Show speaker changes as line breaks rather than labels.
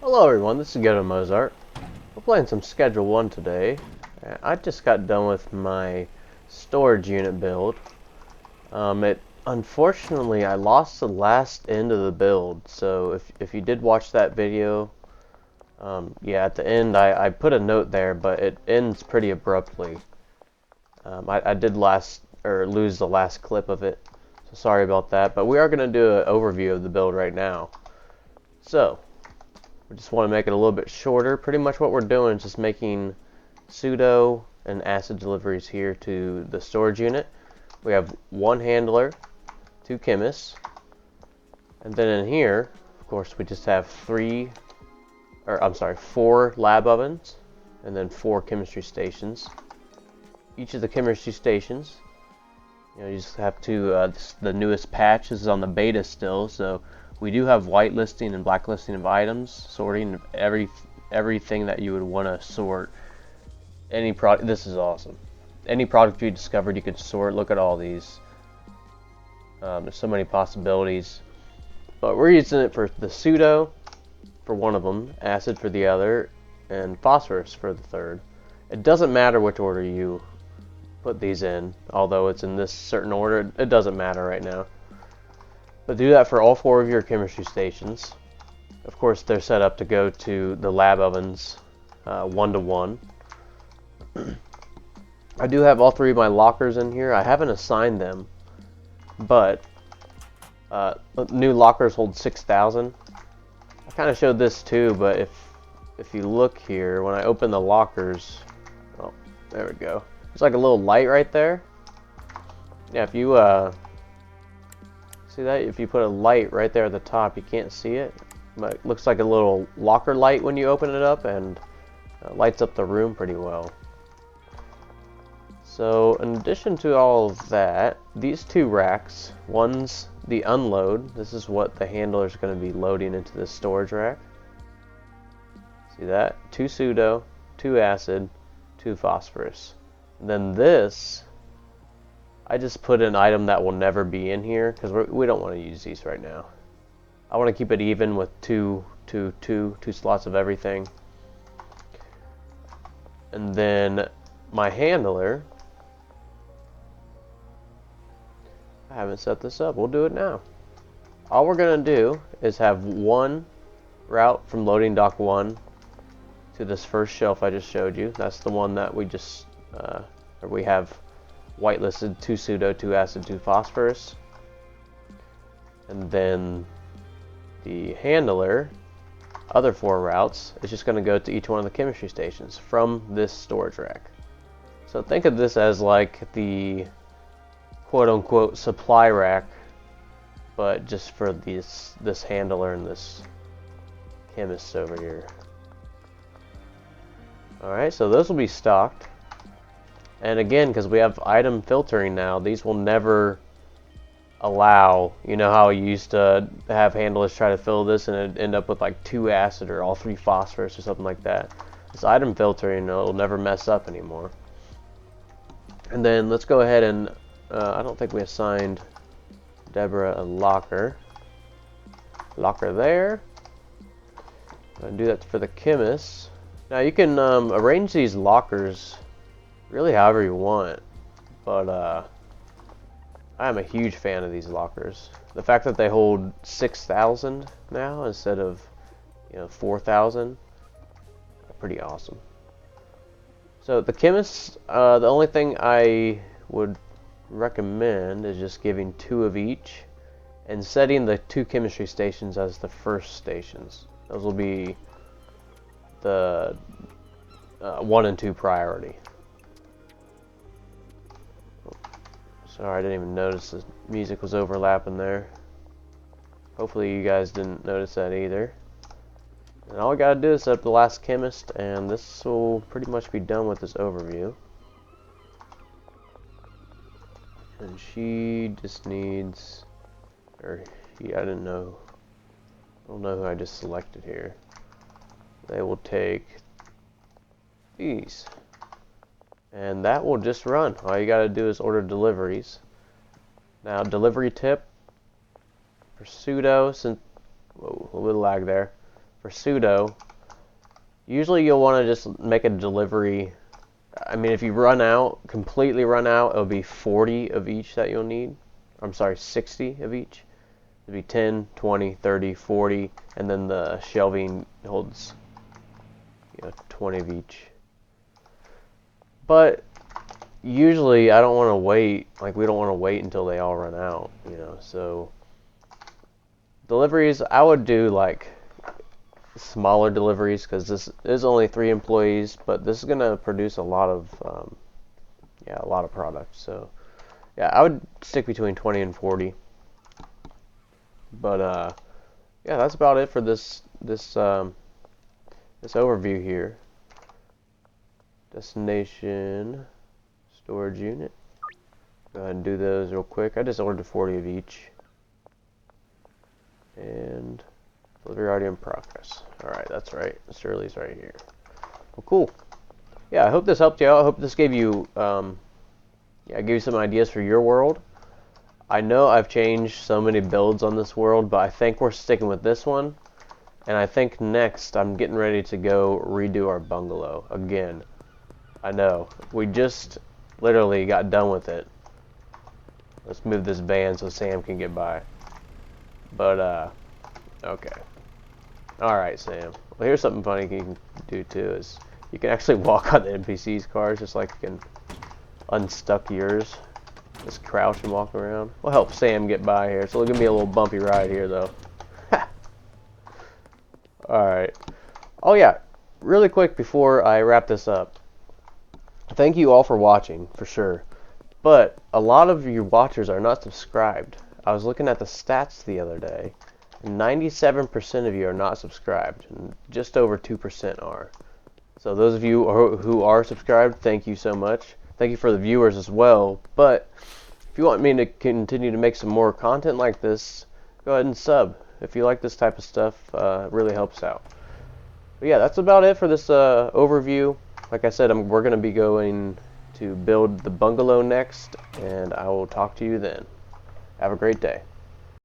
Hello everyone, this is Ghetto Mozart. We're playing some Schedule 1 today. I just got done with my storage unit build. Unfortunately, I lost the last end of the build, so if you did watch that video, yeah, at the end I put a note there, but it ends pretty abruptly. I did lose the last clip of it, so sorry about that, but we are going to do an overview of the build right now. So, we just want to make it a little bit shorter. Pretty much what we're doing is just making pseudo and acid deliveries here to the storage unit. We have one handler, two chemists, and then in here, of course, we just have four lab ovens, and then 4 chemistry stations. Each of the chemistry stations, you just have to, the newest patch, this is on the beta still, so we do have whitelisting and blacklisting of items, sorting everything that you would want to sort. Any product, this is awesome. Any product you discovered, you could sort. Look at all these. There's so many possibilities. But we're using it for the pseudo, for one of them, acid for the other, and phosphorus for the third. It doesn't matter which order you put these in, although it's in this certain order. It doesn't matter right now. But do that for all 4 of your chemistry stations. Of course, they're set up to go to the lab ovens 1-to-1. I do have all 3 of my lockers in here. I haven't assigned them, but new lockers hold 6,000. I kind of showed this too, but if you look here, when I open the lockers, oh, there we go. There's like a little light right there. Yeah, if you see that? If you put a light right there at the top, you can't see it, but it looks like a little locker light when you open it up, and lights up the room pretty well. So in addition to all of that, these 2 racks, one's the unload. This is what the handler is going to be loading into the storage rack. See that? 2 pseudo, 2 acid, 2 phosphorus. And then this, I just put an item that will never be in here because we don't want to use these right now. I want to keep it even with two slots of everything. And then my handler, I haven't set this up. We'll do it now. All we're going to do is have one route from loading dock 1 to this first shelf I just showed you. That's the one that we just, we have whitelisted 2 pseudo, 2 acid, 2 phosphorus. And then the handler, other 4 routes, is just going to go to each one of the chemistry stations from this storage rack. So think of this as like the quote-unquote supply rack, but just for this handler and this chemist over here. Alright, so those will be stocked. And again, because we have item filtering now, these will never allow, you know how you used to have handlers try to fill this and it'd end up with like 2 acid or all 3 phosphorus or something like that. This item filtering, it'll never mess up anymore. And then let's go ahead and, I don't think we assigned Deborah a locker. Locker there. I'm going to do that for the chemists. Now you can arrange these lockers really however you want, but I am a huge fan of these lockers. The fact that they hold 6,000 now instead of 4,000, pretty awesome. So the chemists, the only thing I would recommend is just giving 2 of each and setting the 2 chemistry stations as the first stations. Those will be the 1 and 2 priority. Sorry, I didn't even notice the music was overlapping there. Hopefully you guys didn't notice that either. And all we gotta do is set up the last chemist, and this will pretty much be done with this overview. And she just needs, or he, I don't know who I just selected here. They will take these. And that will just run. All you gotta do is order deliveries. Now, delivery tip for pseudo, since, whoa, a little lag there. for pseudo, usually you'll want to just make a delivery. I mean, if you completely run out, it'll be 40 of each that you'll need. I'm sorry, 60 of each. It'll be 10, 20, 30, 40, and then the shelving holds 20 of each. But usually I don't want to wait, like we don't want to wait until they all run out, so deliveries, I would do like smaller deliveries because this is only 3 employees, but this is going to produce a lot of products. So yeah, I would stick between 20 and 40. But yeah, that's about it for this overview here. Destination, storage unit. Go ahead and do those real quick. I just ordered 40 of each. And delivery already in progress. Alright, that's right. Shirley's right here. Well, cool. Yeah, I hope this helped you out. I hope this gave you gave you some ideas for your world. I know I've changed so many builds on this world, but I think we're sticking with this one. And I think next I'm getting ready to go redo our bungalow again. I know. We just literally got done with it. Let's move this van so Sam can get by. But, okay. Alright, Sam. Well, here's something funny you can do, too, is you can actually walk on the NPC's cars, just like you can unstuck yours. Just crouch and walk around. We'll help Sam get by here. So it'll give me a little bumpy ride here, though. Alright. Oh, yeah. Really quick before I wrap this up. Thank you all for watching, for sure. But a lot of you watchers are not subscribed. I was looking at the stats the other day. 97% of you are not subscribed. And just over 2% are. So those of you who are subscribed, thank you so much. Thank you for the viewers as well. But if you want me to continue to make some more content like this, go ahead and sub. If you like this type of stuff, it really helps out. But yeah, that's about it for this overview. Like I said, we're going to be going to build the bungalow next, and I will talk to you then. Have a great day.